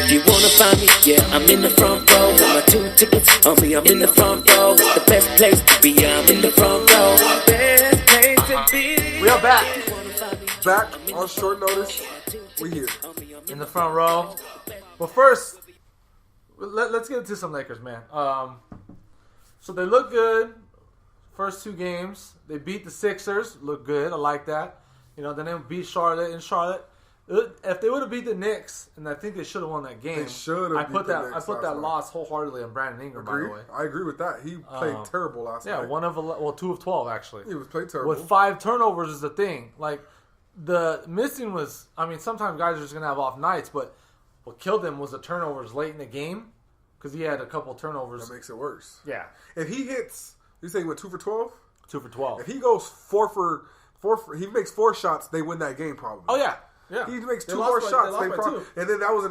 If you wanna find me, yeah, I'm in the front row. Got my 2 tickets on me, I'm in the front row. The best place to be, I'm in the front row. Best place to be. We are back. Back on short notice. We here. In the front row. Well, first, let's get into some Lakers, man. So they look good. First 2 games. They beat the Sixers. Look good. I like that. You know, then they beat Charlotte in Charlotte. If they would have beat the Knicks, and I think they should have won that game. They should have. I put that loss wholeheartedly on Brandon Ingram. By the way, I agree with that. He played terrible last night. Yeah, 2 of 12 actually. He was played terrible. With 5 turnovers is the thing. Like the missing was. I mean, sometimes guys are just gonna have off nights, but what killed him was the turnovers late in the game because he had a couple turnovers. That makes it worse. Yeah. If he hits, you say he went 2 for 12. 2 for 12. If he goes 4 for, he makes 4 shots, they win that game probably. Oh yeah. Yeah. He makes 2 more shots, and then that was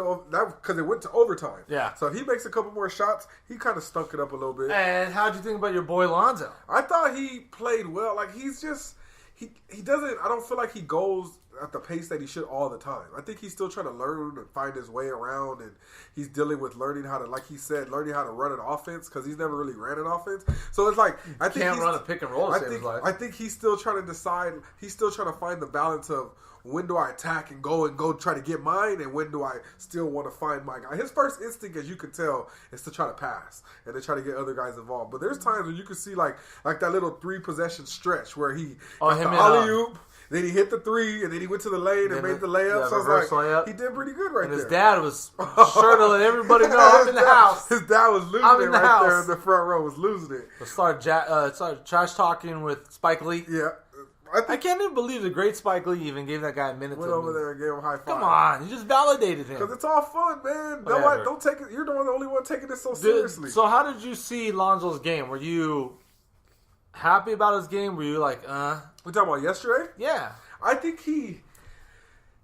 because it went to overtime. Yeah. So if he makes a couple more shots, he kind of stunk it up a little bit. And how'd you think about your boy Lonzo? I thought he played well. Like he's just he doesn't. I don't feel like he goes at the pace that he should all the time. I think he's still trying to learn and find his way around, and he's dealing with learning how to, like he said, learning how to run an offense because he's never really ran an offense. So it's like I think can't run a pick and roll. I think he's still trying to decide. He's still trying to find the balance of when do I attack and go try to get mine, and when do I still want to find my guy. His first instinct, as you can tell, is to try to pass and to try to get other guys involved. But there's times when you can see like that little 3 possession stretch where he got the alley-oop. Then he hit the 3, and then he went to the lane and made the layup. Yeah, so I was like, layup. he did pretty good right and there. His dad was sure to let everybody know I'm in the house. His dad was losing it right there in the front row. Was losing it. Started trash talking with Spike Lee. Yeah. I can't even believe the great Spike Lee even gave that guy a minute. Went over there and gave him a high five. Come on, you just validated him. Because it's all fun, man. Don't take it. You're the only one taking this so seriously. So how did you see Lonzo's game? Were you happy about his game? Were you like, We talking about yesterday? Yeah. I think he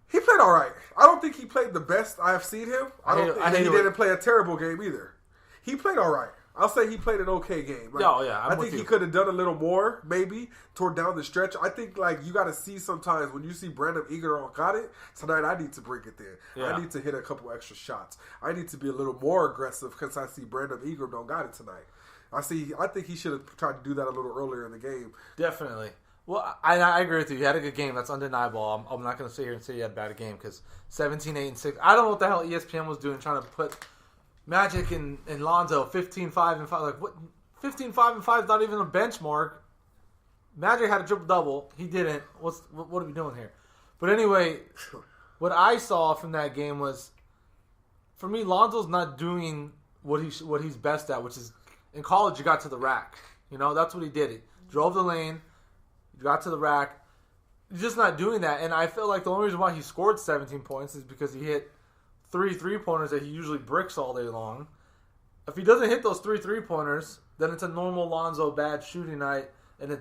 played all right. I don't think he played the best I have seen him. He didn't play a terrible game either. He played all right. I'll say he played an okay game. Like, I think he could have done a little more, maybe, toward down the stretch. I think, you got to see sometimes when you see Brandon Ingram got it, tonight I need to bring it there. Yeah. I need to hit a couple extra shots. I need to be a little more aggressive because I see Brandon Ingram don't got it tonight. I think he should have tried to do that a little earlier in the game. Definitely. Well, I agree with you. You had a good game. That's undeniable. I'm not going to sit here and say you had a bad game because 17, 8, and 6. I don't know what the hell ESPN was doing trying to put Magic and Lonzo 15, 5, and 5. Like, what? 15, 5, and 5 is not even a benchmark. Magic had a triple-double. He didn't. What are we doing here? But anyway, what I saw from that game was, for me, Lonzo's not doing what he's best at, which is, in college, you got to the rack. You know, that's what he did. He drove the lane. Got to the rack. He's just not doing that. And I feel like the only reason why he scored 17 points is because he hit 3 3-pointers that he usually bricks all day long. If he doesn't hit those 3 3-pointers, then it's a normal Lonzo bad shooting night. And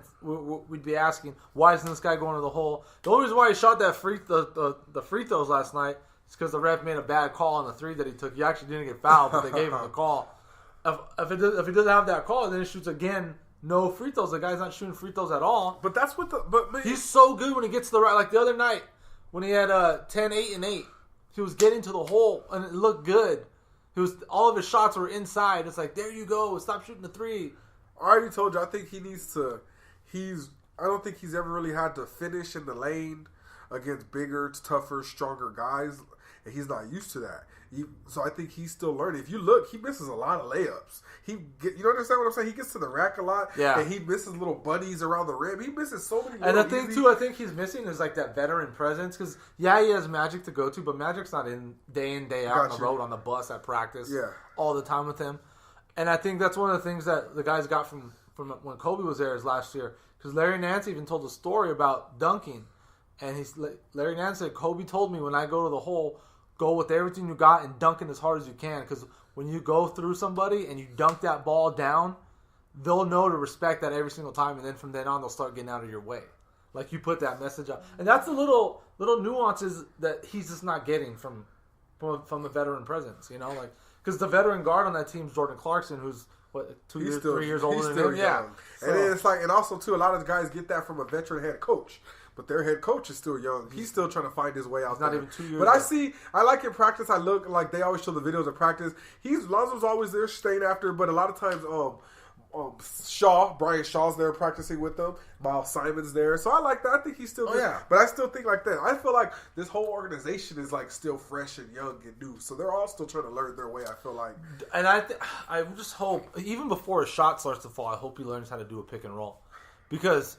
we'd be asking, why isn't this guy going to the hole? The only reason why he shot that the free throws last night is because the ref made a bad call on the 3 that he took. He actually didn't get fouled, but they gave him the call. If he doesn't have that call, then he shoots again. No free throws. The guy's not shooting free throws at all. But that's what he's so good when he gets to the right. Like the other night when he had 10, 8, and 8, he was getting to the hole and it looked good. All of his shots were inside. It's like, there you go. Stop shooting the 3. I already told you. I think he needs to. I don't think he's ever really had to finish in the lane against bigger, tougher, stronger guys, and he's not used to that. So I think he's still learning. If you look, he misses a lot of layups. You understand what I'm saying? He gets to the rack a lot, and he misses little bunnies around the rim. He misses so many. And the thing too, I think he's missing is like that veteran presence. Because he has Magic to go to, but Magic's not in, day out on the road, on the bus, at practice, all the time with him. And I think that's one of the things that the guys got from when Kobe was there last year. Because Larry Nance even told a story about dunking, and Larry Nance said, Kobe told me when I go to the hole, go with everything you got and dunk it as hard as you can. Because when you go through somebody and you dunk that ball down, they'll know to respect that every single time. And then from then on, they'll start getting out of your way. Like you put that message out. And that's the little nuances that he's just not getting from a veteran presence. You know, like because the veteran guard on that team is Jordan Clarkson, who's 3 years older than him. Yeah. And then it's like, and also too, a lot of the guys get that from a veteran head coach. but their head coach is still young. He's still trying to find his way out. He's not even 2 years. But I like in practice. I look like they always show the videos of practice. Lonzo's always there staying after, but a lot of times, Brian Shaw's there practicing with them. Miles Simon's there, so I like that. I think he's still good. But I still think like that. I feel like this whole organization is like still fresh and young and new, so they're all still trying to learn their way. I feel like, and I just hope even before a shot starts to fall, I hope he learns how to do a pick and roll, because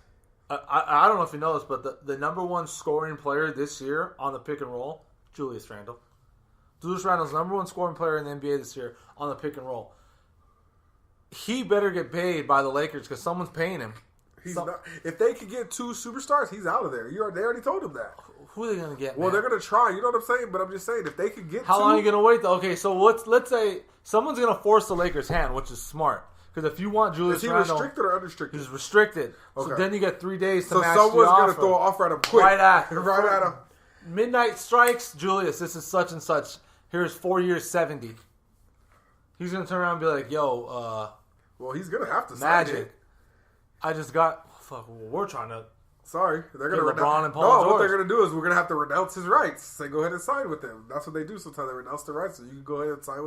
I don't know if you know this, but the number one scoring player this year on the pick and roll, Julius Randle. Julius Randle's number one scoring player in the NBA this year on the pick and roll. He better get paid by the Lakers because someone's paying him. Not, if they could get 2 superstars, he's out of there. They already told him that. Who are they going to get? Well, they're going to try. You know what I'm saying? But I'm just saying, if they could get How long are you going to wait, though? Okay, so let's say someone's going to force the Lakers' hand, which is smart. Because if you want Julius Randle... Is he restricted or unrestricted? He's restricted. Okay. So then you get 3 days to match the offer. So someone's going to throw an offer at him quick. Right at him. Midnight strikes, Julius, this is such and such. Here's 4 years, 70. He's going to turn around and be like, yo, well, he's going to have to Magic. sign it. I just got... we're trying to... Sorry. They're going to LeBron and Paul George. What they're going to do is we're going to have to renounce his rights. Say, go ahead and sign with them. That's what they do sometimes. They renounce their rights, so you can go ahead and sign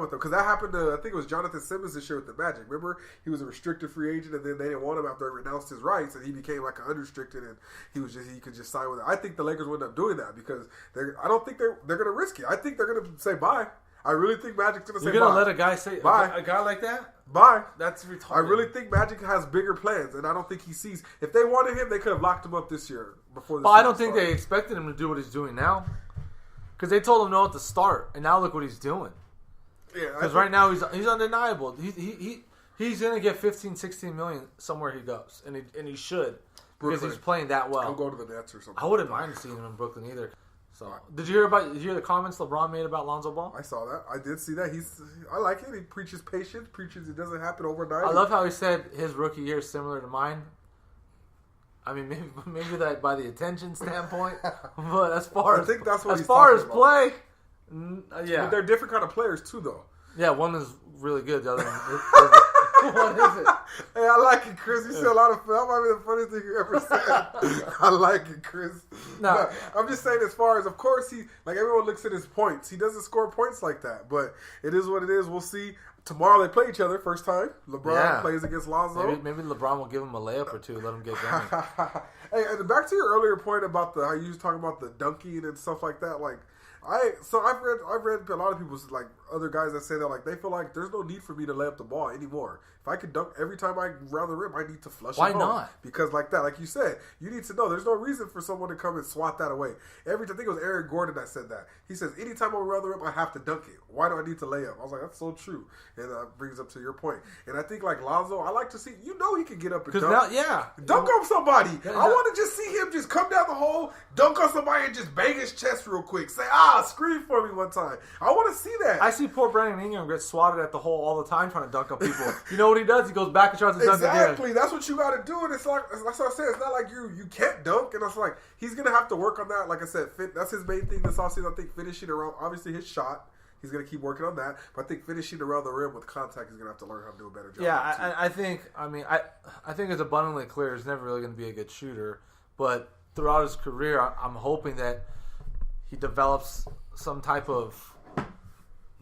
with them. Because that happened to, I think it was Jonathan Simmons this year with the Magic. Remember? He was a restricted free agent, and then they didn't want him after they renounced his rights, and he became like an unrestricted, and he could just sign with it. I think the Lakers would end up doing that because I don't think they're going to risk it. I think they're going to say bye. I really think Magic's going to say bye. You're going to let a guy say bye. A guy like that? Bye. That's retarded. I really think Magic has bigger plans, and I don't think he sees. If they wanted him, they could have locked him up this year before. But I don't think they expected him to do what he's doing now, because they told him no at the start, and now look what he's doing. Yeah, because right now he's undeniable. He's going to get 15, 16 million somewhere he goes, and he should because he's playing that well. I'll go to the Nets or something. I wouldn't mind seeing him in Brooklyn either. So, did you hear the comments LeBron made about Lonzo Ball? I saw that. I did see that. I like it. He preaches patience. Preaches it doesn't happen overnight. I love how he said his rookie year is similar to mine. I mean, maybe that by the attention standpoint, but as far as play, yeah, but they're different kind of players too, though. Yeah, one is really good. The other one, what is it? Hey, I like it, Chris. You said a lot of. That might be the funniest thing you ever said. I like it, Chris. No, I'm just saying. As far as, of course, he like everyone looks at his points. He doesn't score points like that, but it is what it is. We'll see. Tomorrow they play each other. First time LeBron plays against Lonzo. Maybe LeBron will give him a layup or two. Let him get going. Hey, and back to your earlier point about how you was talking about the dunking and stuff like that. Like, I've read a lot of people's like other guys that say that like they feel like there's no need for me to lay up the ball anymore. If I can dunk every time I round the rim, I need to flush it home. Why not? Because like that, like you said, you need to know there's no reason for someone to come and swat that away. I think it was Aaron Gordon that said that. He says, anytime I'm around the rim, I have to dunk it. Why do I need to lay up? I was like, that's so true. And that brings up to your point. And I think like Lonzo, I like to see, he can get up and dunk. Dunk on somebody. I want to just see him just come down the hole, dunk on somebody and just bang his chest real quick. Say, scream for me one time. I want to see that. I see poor Brandon Ingram get swatted at the hole all the time trying to dunk on people. You know what he does? He goes back and tries to dunk again. Exactly. That's what you got to do. And it's like, that's what I said. It's not like you can't dunk. And it's like, he's going to have to work on that. Like I said, that's his main thing this offseason. I think finishing around, obviously his shot. He's going to keep working on that. But I think finishing around the rim with contact, he's going to have to learn how to do a better job. Yeah, I think it's abundantly clear he's never really going to be a good shooter. But throughout his career, I'm hoping that he develops some type of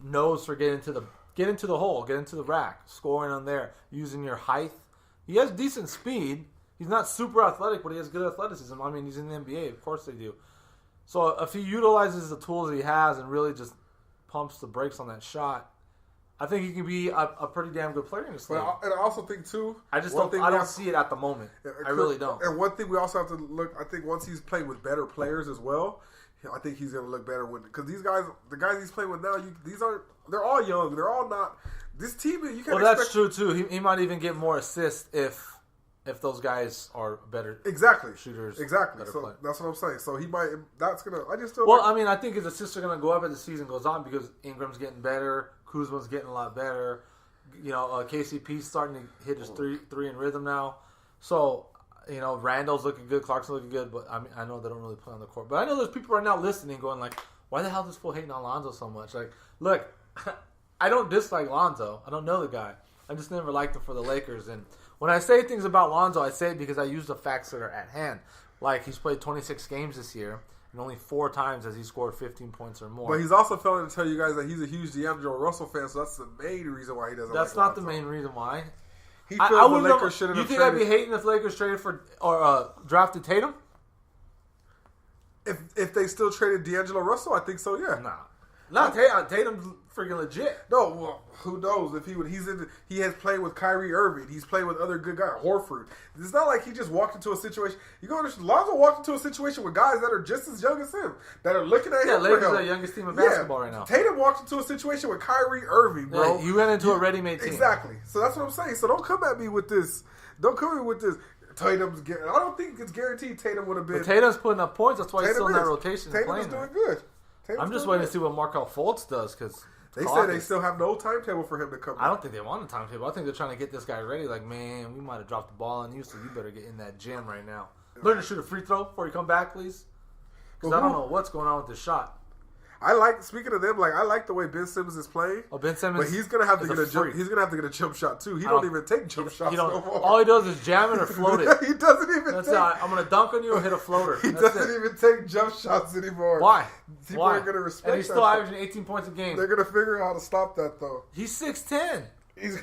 nose for get into the hole, get into the rack, scoring on there, using your height. He has decent speed. He's not super athletic, but he has good athleticism. I mean, he's in the NBA. Of course they do. So if he utilizes the tools he has and really just pumps the brakes on that shot, I think he can be a pretty damn good player in this league. And I also think, too... I don't see it at the moment. I really don't. And one thing we also have to look... I think once he's playing with better players as well, I think he's going to look better when... Because these guys, the guys he's playing with now, they're all young. They're all not... This team, you can't expect... that's true, too. He might even get more assists if those guys are better shooters. Exactly. So that's what I'm saying. So he might... That's going to... I just still... I think his assists are going to go up as the season goes on because Ingram's getting better. Kuzma's getting a lot better. KCP's starting to hit his three in rhythm now. So, Randall's looking good. Clarkson's looking good. But I know they don't really play on the court. But I know there's people right now listening going like, why the hell is this fool hating on Lonzo so much? Like, look, I don't dislike Lonzo. I don't know the guy. I just never liked him for the Lakers. And when I say things about Lonzo, I say it because I use the facts that are at hand. Like, he's played 26 games this year, and only 4 times has he scored 15 points or more. But he's also failing to tell you guys that he's a huge D'Angelo Russell fan, so that's the main reason why he doesn't. That's not the main reason why. He feels the Lakers shouldn't have traded. You think I'd be hating if Lakers traded for or drafted Tatum? If they still traded D'Angelo Russell, I think so. Yeah. Not Tatum's freaking legit. No, well, who knows if he would? He has played with Kyrie Irving. He's played with other good guys. Horford. It's not like he just walked into a situation. Lonzo walked into a situation with guys that are just as young as him that are looking at him. Yeah, Lakers are the youngest team in basketball right now. Tatum walked into a situation with Kyrie Irving, bro. Yeah, you went into a ready-made team. Exactly. So that's what I'm saying. So don't come at me with this. Don't come at me with this. Tatum's. I don't think it's guaranteed Tatum would have been. But Tatum's putting up points. That's why he's still in that rotation. Tatum's doing good. I'm just waiting to see what Markelle Fultz does because they say they still have no timetable for him to come back. I don't think they want a timetable. I think they're trying to get this guy ready. Like, man, we might have dropped the ball on you, so you better get in that gym right now. Learn to shoot a free throw before you come back, please. Because I don't know what's going on with this shot. Speaking of them, I like the way Ben Simmons is playing. Oh, Ben Simmons, but he's gonna have to get a jump. He's gonna have to get a jump shot too. He don't even take jump shots no more. All he does is jam it or float it. He doesn't even. That's it. I'm gonna dunk on you or hit a floater. He doesn't even take jump shots anymore. Why? People are gonna respect. And he's still averaging 18 points a game. They're gonna figure out how to stop that though. He's 6'10".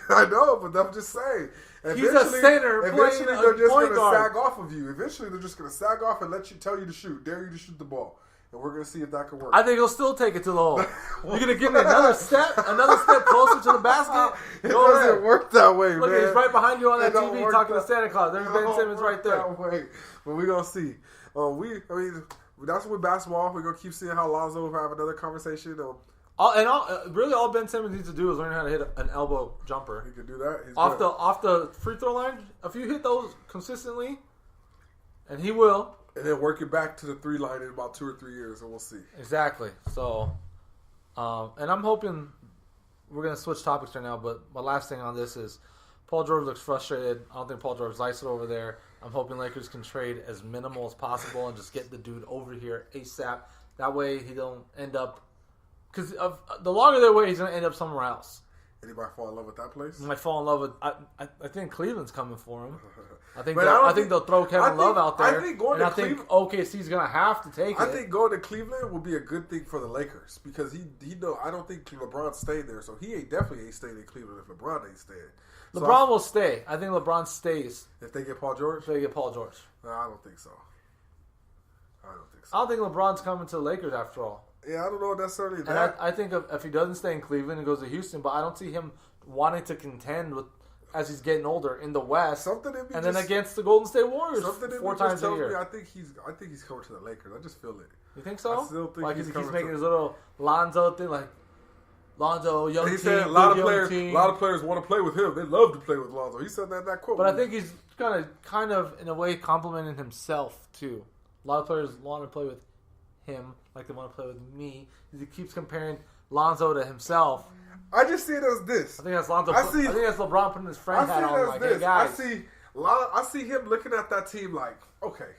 I know, but I'm just saying. He's a center. Eventually, they're just going to sag off of you. Eventually, they're just going to sag off and tell you to shoot, dare you to shoot the ball, and we're going to see if that can work. I think he'll still take it to the hole. You're going to give me another step closer to the basket. It doesn't work that way, Look, man. He's right behind you on that TV talking to Santa Claus. There's Ben Simmons right there. But we're going to see. That's with basketball. We're going to keep seeing how Lonzo will have another conversation. Really, all Ben Simmons needs to do is learn how to hit an elbow jumper. He can do that. Off the free throw line. If you hit those consistently, and he will, and then work it back to the 3 line in about 2 or 3 years, and we'll see. Exactly. So, and I'm hoping we're gonna switch topics right now. But my last thing on this is Paul George looks frustrated. I don't think Paul George likes it over there. I'm hoping Lakers can trade as minimal as possible and just get the dude over here ASAP. That way he don't end up. Because the longer they wait, he's going to end up somewhere else. Anybody fall in love with that place? He might fall in love with. I think Cleveland's coming for him. I think they'll throw Kevin Love out there. I think OKC's going to have to take it. I think going to Cleveland will be a good thing for the Lakers because I don't think LeBron's staying there, so he definitely ain't staying in Cleveland if LeBron ain't staying. LeBron will stay. I think LeBron stays if they get Paul George. If they get Paul George, no, I don't think so. I don't think LeBron's coming to the Lakers after all. Yeah, I don't know necessarily that. And I think if he doesn't stay in Cleveland and goes to Houston, but I don't see him wanting to contend with as he's getting older in the West. Then against the Golden State Warriors 4 times a year. I think he's coming to the Lakers. I just feel it. You think so? I still think he's making his little Lonzo thing, like Lonzo, young team. He said a lot of players want to play with him. They love to play with Lonzo. He said that quote. But I think he's kind of in a way complimenting himself too. A lot of players want to play with him like they want to play with me. He keeps comparing Lonzo to himself. I just see it as this. I think that's Lonzo. I think that's LeBron putting his friend hat on. Like, hey guys. I see him looking at that team like, okay,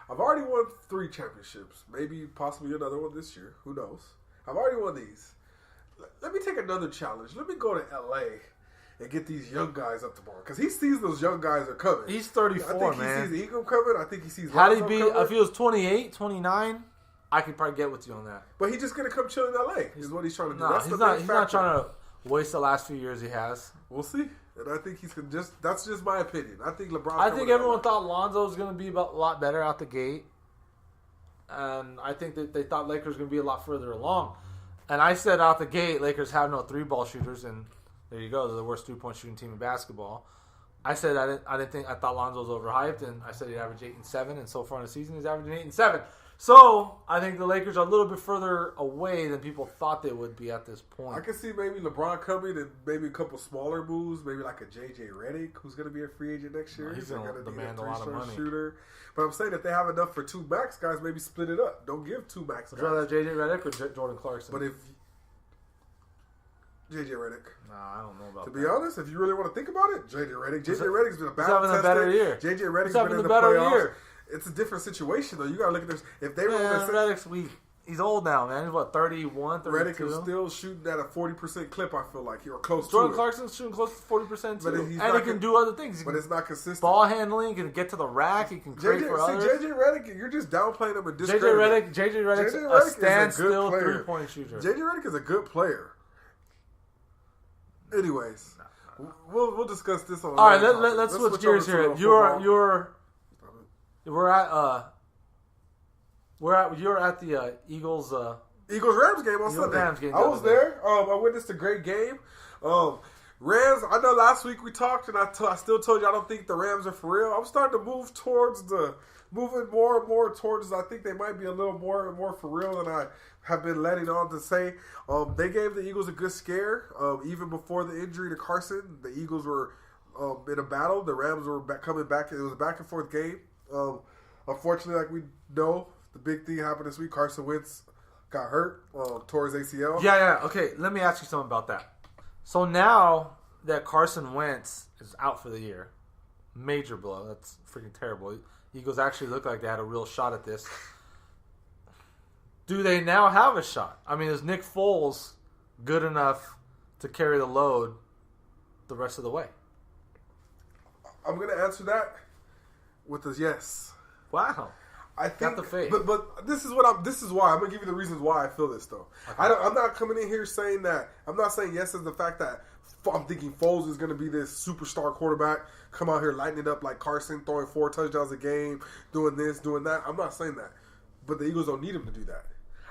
I've already won 3 championships, maybe possibly another one this year. Who knows? I've already won these. Let me take another challenge. Let me go to LA and get these young guys up the bar because he sees those young guys are coming. He's 34, man. I think he sees Ingram coming. I think he sees. Had he be if he was 28, 29. I could probably get with you on that. But he's just going to come chill in L.A. is what he's trying to do. No, he's not trying to waste the last few years he has. We'll see. And I think that's just my opinion. I think LeBron. I think everyone thought Lonzo was going to be a lot better out the gate. And I think that they thought Lakers were going to be a lot further along. And I said out the gate, Lakers have no 3-ball shooters. And there you go. They're the worst 3-point shooting team in basketball. I said I thought Lonzo was overhyped. And I said he'd average 8 and 7. And so far in the season, he's averaging 8 and 7. So, I think the Lakers are a little bit further away than people thought they would be at this point. I can see maybe LeBron coming and maybe a couple smaller moves, maybe like a J.J. Redick, who's going to be a free agent next year. He's going to demand a lot of money. Shooter. But I'm saying if they have enough for 2 max guys, maybe split it up. Don't give 2 max guys. Would you rather J.J. Redick or Jordan Clarkson? But if J.J. Redick. Nah, I don't know about that. To be honest, if you really want to think about it, J.J. Redick. J.J. Redick's been He's having a better year. J.J. Redick's been in the playoffs. It's a different situation, though. You got to look at this. If they roll Redick's weak. He's old now, man. He's what, 31, 32? Redick is still shooting at a 40% clip, I feel like. Or close to Jordan it. Clarkson's shooting close to 40% too. And he can do other things. But it's not consistent. Ball handling, he can get to the rack, he can create for others. JJ Redick, you're just downplaying him and discrediting him. JJ Redick's a standstill 3-point shooter. JJ Redick is a good player. At we'll discuss this on. All right, let's switch gears here. You're at the Eagles Rams game on Sunday. I was there. I witnessed a great game. Rams. I know last week we talked, and I still told you I don't think the Rams are for real. I'm starting to moving more and more towards. I think they might be a little more and more for real than I have been letting on to say. They gave the Eagles a good scare. Even before the injury to Carson, the Eagles were in a battle. The Rams were coming back. It was a back and forth game. Unfortunately, like we know, the big thing happened this week. Carson Wentz got hurt, tore his ACL. Yeah. Okay, let me ask you something about that. So now that Carson Wentz is out for the year, major blow. That's freaking terrible. Eagles actually look like they had a real shot at this. Do they now have a shot? I mean, is Nick Foles good enough to carry the load the rest of the way? I'm going to answer that with a yes. Wow. I think, got the faith. But this is why I'm gonna give you the reasons why I feel this though. Okay. I'm not coming in here saying that. I'm not saying yes as the fact that I'm thinking Foles is gonna be this superstar quarterback, come out here lighting it up like Carson, throwing 4 touchdowns a game, doing this, doing that. I'm not saying that, but the Eagles don't need him to do that.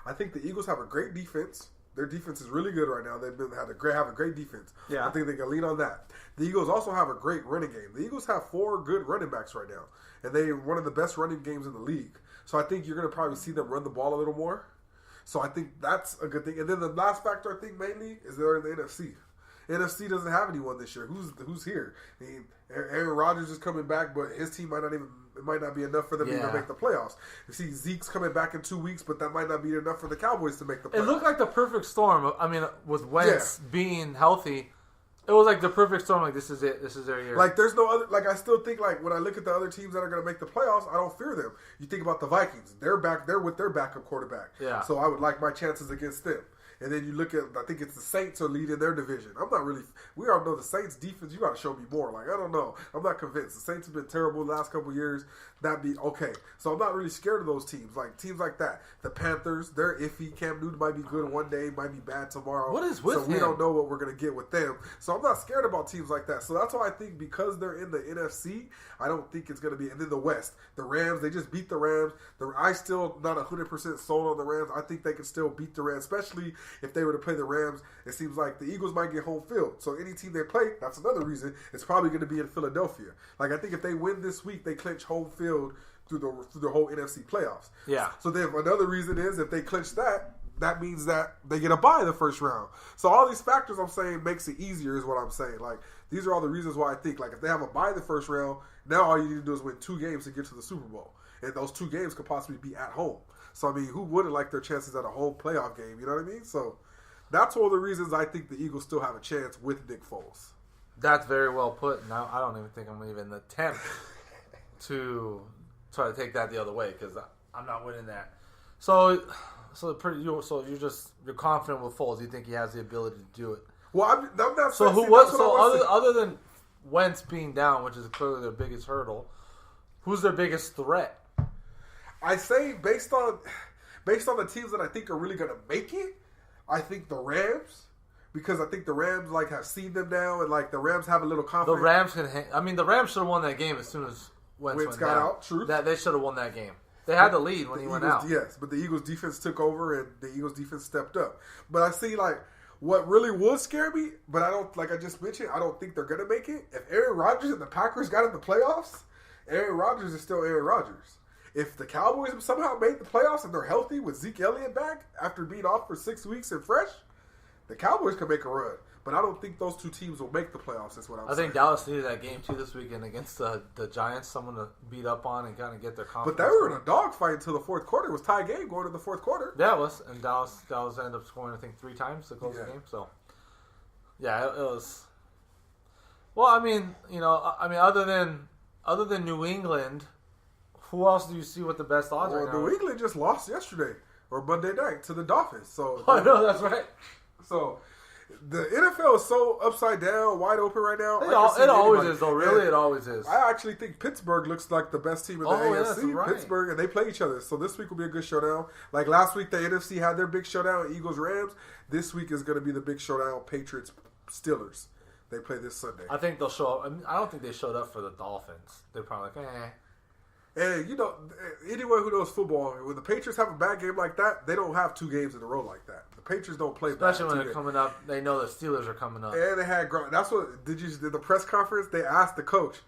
I think the Eagles have a great defense. Their defense is really good right now. They've have a great defense. Yeah. I think they can lean on that. The Eagles also have a great running game. The Eagles have 4 good running backs right now, and they're one of the best running games in the league. So I think you're going to probably see them run the ball a little more. So I think that's a good thing. And then the last factor I think mainly is they're in the NFC. NFC doesn't have anyone this year. Who's here? I mean, Aaron Rodgers is coming back, but his team might not be enough for them to even make the playoffs. You see, Zeke's coming back in 2 weeks, but that might not be enough for the Cowboys to make the playoffs. It looked like the perfect storm. I mean, with Wentz being healthy, it was like the perfect storm. Like, this is it. This is their year. Like, there's no other. Like, I still think, like, when I look at the other teams that are going to make the playoffs, I don't fear them. You think about the Vikings. They're back. They're with their backup quarterback. Yeah. So I would like my chances against them. And then you look at, I think it's the Saints are leading their division. I'm not really, we all know the Saints defense, you got to show me more. Like, I don't know. I'm not convinced. The Saints have been terrible the last couple of years. That'd be okay. So I'm not really scared of those teams. Like, teams like that. The Panthers, they're iffy. Cam Newton might be good one day, might be bad tomorrow. What is with him? So we don't know what we're going to get with them. So I'm not scared about teams like that. So that's why I think because they're in the NFC, I don't think it's going to be. And then the West, the Rams, they just beat the Rams. I still not 100% sold on the Rams. I think they can still beat the Rams, especially if they were to play the Rams. It seems like the Eagles might get home field. So any team they play, that's another reason. It's probably going to be in Philadelphia. Like, I think if they win this week, they clinch home field through the whole NFC playoffs. Yeah. So then another reason is if they clinch that means that they get a bye in the first round. So all these factors I'm saying makes it easier is what I'm saying. Like, these are all the reasons why I think, like, if they have a bye in the first round, now all you need to do is win 2 games to get to the Super Bowl. And those 2 games could possibly be at home. So, I mean, who wouldn't like their chances at a home playoff game? You know what I mean? So that's one of the reasons I think the Eagles still have a chance with Nick Foles. That's very well put. Now, I don't even think I'm going to even attempt to try to take that the other way because I'm not winning that. So you're confident with Foles. You think he has the ability to do it. Well, I'm not. So other than Wentz being down, which is clearly their biggest hurdle, who's their biggest threat? I say based on the teams that I think are really going to make it, I think the Rams. Because I think the Rams have seen them now, and the Rams have a little confidence. The Rams can. The Rams should have won that game as soon as Wentz got out. True. That they should have won that game. They had the lead when he went out. Yes, but the Eagles defense took over, and the Eagles defense stepped up. But I see what really would scare me, but I don't, like I just mentioned, I don't think they're gonna make it. If Aaron Rodgers and the Packers got in the playoffs, Aaron Rodgers is still Aaron Rodgers. If the Cowboys somehow made the playoffs and they're healthy with Zeke Elliott back after being off for 6 weeks and fresh, the Cowboys can make a run, but I don't think those 2 teams will make the playoffs. That's what I'm saying. I think Dallas needed that game too this weekend against the Giants, someone to beat up on and kind of get their confidence. But they were in a dogfight until the fourth quarter. It was tie game going to the fourth quarter. Yeah, it was, and Dallas ended up scoring I think 3 times to close the game. So yeah, it was. Well, other than New England, who else do you see with the best odds right now? New England just lost yesterday. or Monday night to the Dolphins. So I know that's right. So the NFL is so upside down, wide open right now. It always is, though. Really, it always is. I actually think Pittsburgh looks like the best team in the AFC. Right. Pittsburgh, and they play each other. So this week will be a good showdown. Like last week, the NFC had their big showdown, Eagles-Rams. This week is going to be the big showdown, Patriots-Steelers. They play this Sunday. I think they'll show up. I don't think they showed up for the Dolphins. They're probably like, And, anyone who knows football, when the Patriots have a bad game like that, they don't have 2 games in a row like that. The Patriots don't play bad. Especially when they're coming up, they know the Steelers are coming up. And they had, that's what, did the press conference, they asked the coach,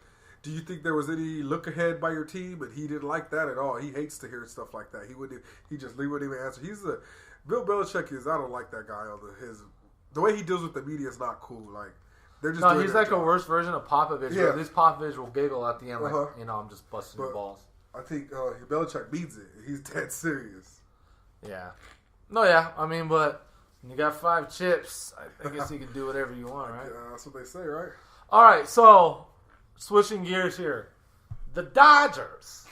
do you think there was any look ahead by your team? And he didn't like that at all. He hates to hear stuff like that. He wouldn't even answer. Bill Belichick I don't like that guy. The way he deals with the media is not cool. Like, they're just he's like a worse version of Popovich. Yeah. This Popovich will giggle at the end like, I'm just busting your balls. I think Belichick means it. He's dead serious. Yeah. No, yeah. I mean, but when you got 5 chips, I guess you can do whatever you want, right? That's what they say, right? All right, so switching gears here. The Dodgers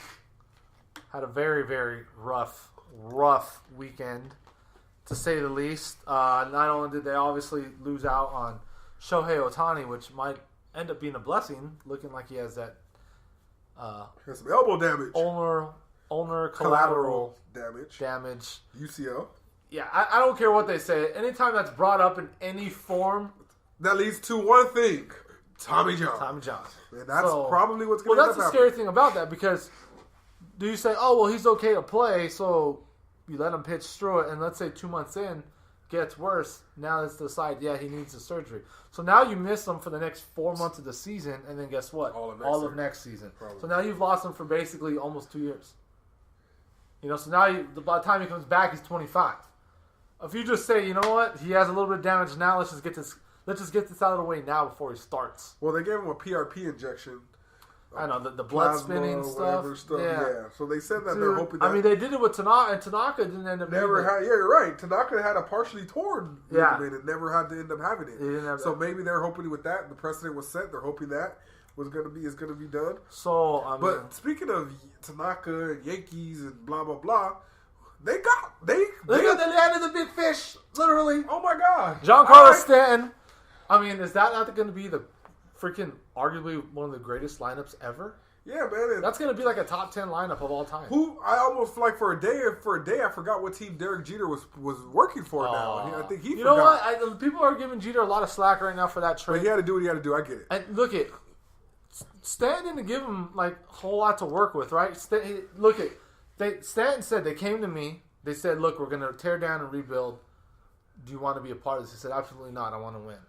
had a very, very rough weekend, to say the least. Not only did they obviously lose out on Shohei Ohtani, which might end up being a blessing, looking like he has that has some elbow damage. Ulnar collateral damage. UCL. Yeah, I don't care what they say. Anytime that's brought up in any form, that leads to one thing: Tommy John. And that's probably what's going to happen. Well, that's the scary thing about that, because do you say, oh, well, he's okay to play, so you let him pitch through it, and let's say 2 months in, gets worse, now let's decide, he needs the surgery. So now you miss him for the next 4 months of the season, and then guess what? All of next season. Probably. So now you've lost him for basically almost 2 years. So now by the time he comes back, he's 25. If you just say, you know what, he has a little bit of damage now, let's just get this out of the way now before he starts. Well, they gave him a PRP injection. I know, the blood spinning stuff. Yeah. So they said that they're hoping that... I mean, they did it with Tanaka, and Tanaka didn't end up... you're right. Tanaka had a partially torn ligament and never had to end up having it. So maybe they're hoping with that, the precedent was set. They're hoping that is going to be done. So, but speaking of Tanaka and Yankees and blah, blah, blah, they landed the big fish, literally. Oh, my God. Giancarlo Stanton. I mean, is that not going to be the freaking arguably one of the greatest lineups ever? Yeah, man. That's going to be like a top 10 lineup of all time. I almost for a day I forgot what team Derek Jeter was working for now. I think he forgot. You know what? People are giving Jeter a lot of slack right now for that trade. But he had to do what he had to do. I get it. And look at Stanton didn't give him like a whole lot to work with, right? Stanton said, they came to me. They said, look, we're going to tear down and rebuild. Do you want to be a part of this? He said, absolutely not. I want to win.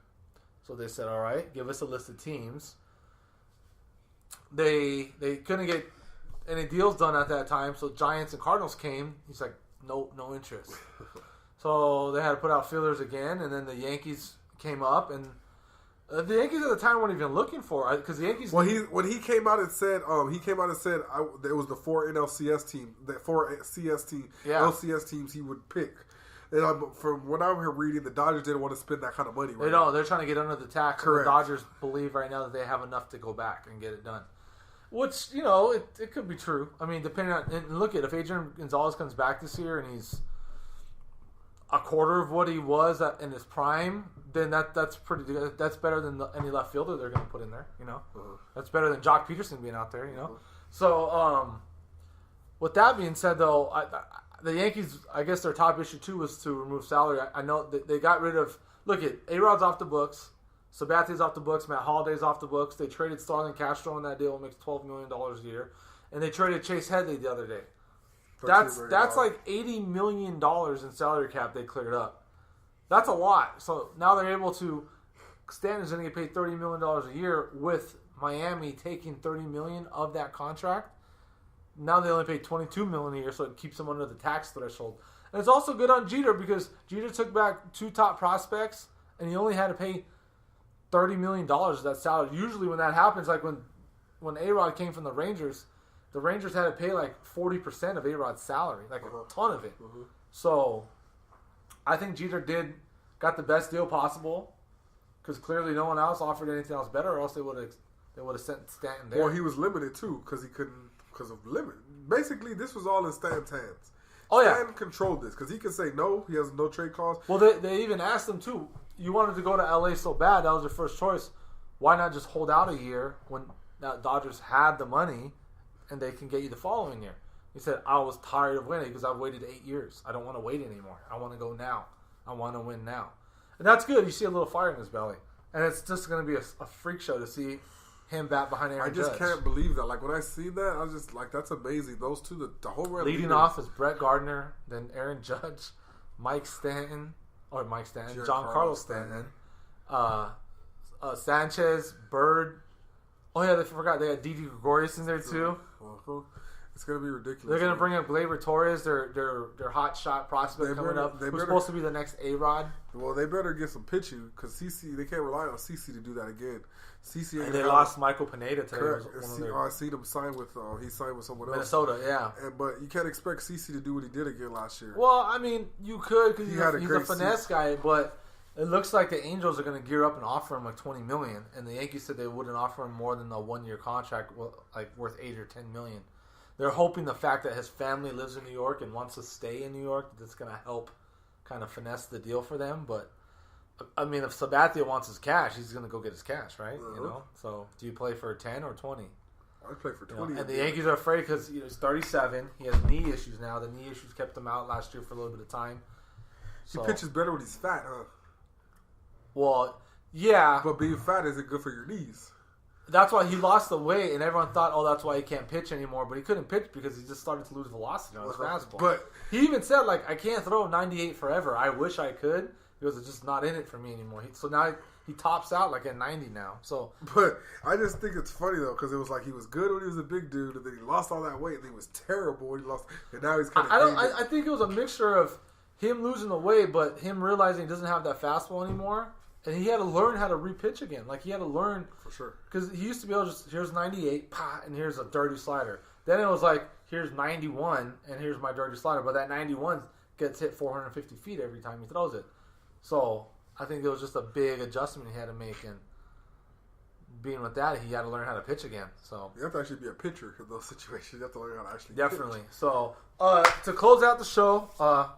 So they said, all right, give us a list of teams. They couldn't get any deals done at that time, so Giants and Cardinals came. He's like, no interest. So they had to put out feelers again, and then the Yankees came up, and the Yankees at the time weren't even looking for it, because the Yankees... When he came out and said, it was the 4 NLCS team, the 4 LCS teams he would pick. And from what I'm reading, the Dodgers didn't want to spend that kind of money. They're trying to get under the tax. Correct. And the Dodgers believe right now that they have enough to go back and get it done. Which, it could be true. I mean, depending on... And look, if Adrian Gonzalez comes back this year and he's a quarter of what he was in his prime, then that's pretty good. That's better than any left fielder they're going to put in there, That's better than Jock Peterson being out there, So, with that being said, though... The Yankees, I guess their top issue, too, was to remove salary. I know that they got rid of... Look, A-Rod's off the books. Sabatia's off the books. Matt Holliday's off the books. They traded Starlin Castro in that deal. It makes $12 million a year. And they traded Chase Headley the other day. That's like $80 million in salary cap they cleared up. That's a lot. So now they're able to... Stanton's going to get paid $30 million a year with Miami taking $30 million of that contract. Now they only pay $22 million a year, so it keeps them under the tax threshold. And it's also good on Jeter because Jeter took back 2 top prospects, and he only had to pay $30 million of that salary. Usually when that happens, like when A-Rod came from the Rangers had to pay like 40% of A-Rod's salary, like a ton of it. Mm-hmm. So I think Jeter got the best deal possible because clearly no one else offered anything else better, or else they would have sent Stanton there. Well, he was limited too because of limit. Basically, this was all in Stanton's hands. Stan controlled this because he can say no. He has no trade clause. Well, they even asked him too. You wanted to go to LA so bad. That was your first choice. Why not just hold out a year when Dodgers had the money and they can get you the following year? He said, I was tired of winning because I've waited 8 years. I don't want to wait anymore. I want to go now. I want to win now. And that's good. You see a little fire in his belly. And it's just going to be a freak show to see him bat behind Aaron Judge. I just can't believe that. Like, when I see that, I was just like, that's amazing. Those two, the whole red leading off is Brett Gardner, then Aaron Judge, Giancarlo Stanton, Sanchez, Bird. Oh, yeah, they forgot. They had Didi Gregorius in there, too. It's going to be ridiculous. They're going to bring up Gleyber Torres, their hot shot prospect coming up. Who's supposed to be the next A-Rod. Well, they better get some pitching because CC, they can't rely on CC to do that again. CC and they lost Michael Pineda today. Correct. I see them sign with he signed with someone else. Minnesota, yeah. But you can't expect CC to do what he did again last year. Well, I mean, you could because he's a finesse guy, but it looks like the Angels are going to gear up and offer him like $20 million, and the Yankees said they wouldn't offer him more than a 1-year contract, like worth $8 or $10 million. They're hoping the fact that his family lives in New York and wants to stay in New York, that's going to help kind of finesse the deal for them. But I mean, if Sabathia wants his cash, he's going to go get his cash, right? Uh-huh. You know. So, do you play for 10 or 20? I play for 20. And the Yankees are afraid because he's 37. He has knee issues now. The knee issues kept him out last year for a little bit of time. So, he pitches better when he's fat, huh? Well, yeah. But being fat isn't good for your knees. That's why he lost the weight, and everyone thought, oh, that's why he can't pitch anymore. But he couldn't pitch because he just started to lose velocity on his fastball. But he even said, like, I can't throw 98 forever. I wish I could. Because it's just not in it for me anymore. So now he tops out like at 90 now. But I just think it's funny, though, because it was like he was good when he was a big dude, and then he lost all that weight, and he was terrible when he lost. And now he's kind of I think it was a mixture of him losing the weight, but him realizing he doesn't have that fastball anymore. And he had to learn how to repitch again. Like, he had to learn. For sure. Because he used to be able to just, here's 98, and here's a dirty slider. Then it was like, here's 91, and here's my dirty slider. But that 91 gets hit 450 feet every time he throws it. So, I think it was just a big adjustment he had to make. And being with that, he had to learn how to pitch again. So you have to actually be a pitcher in those situations. You have to learn how to actually definitely. pitch. So, to close out the show, I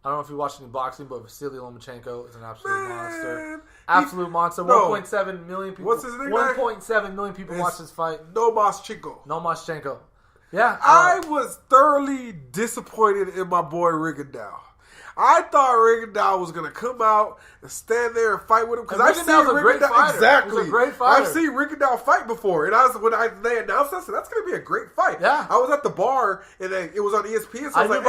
don't know if you watched any boxing, but Vasily Lomachenko is an absolute monster. Absolute monster. 1.7 million people. What's his name? 1.7 million people watched this fight. Lomachenko. Yeah. I was thoroughly disappointed in my boy Rigondeaux. I thought Rigondeaux was going to come out and stand there and fight with him. Because I've seen Rigondeaux. Exactly. He's a great fighter. I've seen Rigondeaux fight before. And when they announced that, I said, that's going to be a great fight. Yeah. I was at the bar, and it was on ESPN. So I was like,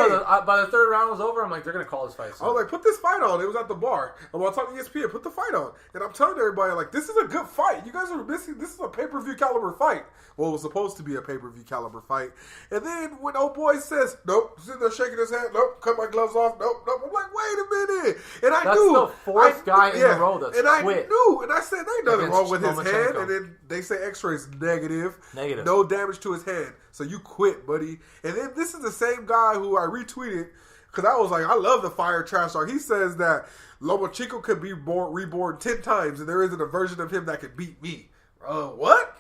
by the third round was over, I'm like, they're going to call this fight. I was like, put this fight on. It was at the bar. I'm talking to ESPN, put the fight on. And I'm telling everybody, like, this is a good fight. You guys are missing. This is a pay-per-view caliber fight. Well, it was supposed to be a pay-per-view caliber fight. And then when old boy says, nope, sitting there shaking his head, nope, cut my gloves off, nope. I'm like, wait a minute. And I knew. That's the fourth guy in a row that's quit. I knew. And I said, there ain't nothing wrong with his hand. And then they say x-rays negative. No damage to his hand. So you quit, buddy. And then this is the same guy who I retweeted because I was like, I love the fire trash talk. He says that Lomachenko could be reborn 10 times and there isn't a version of him that could beat me. What?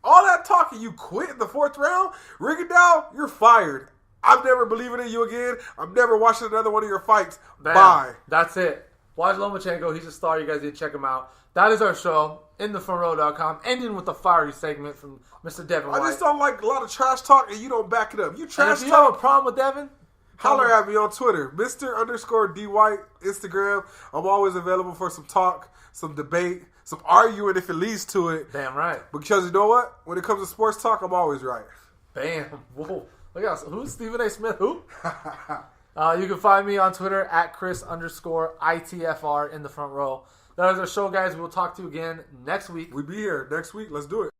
All that talking, you quit in the 4th round? Rigondeaux, you're fired. I'm never believing in you again. I'm never watching another one of your fights. Bam. Bye. That's it. Watch Lomachenko. He's a star. You guys need to check him out. That is our show. InTheFrontRow.com. Ending with the fiery segment from Mr. Devin White. I just don't like a lot of trash talk and you don't back it up. You trash talk. If you have a problem with Devin, holler at me on Twitter. Mr._D White, Instagram. I'm always available for some talk, some debate, some arguing if it leads to it. Damn right. Because you know what? When it comes to sports talk, I'm always right. Bam. Whoa. Look at who's Stephen A. Smith? Who? You can find me on Twitter at Chris_ITFR in the front row. That is our show, guys. We'll talk to you again next week. We'll be here next week. Let's do it.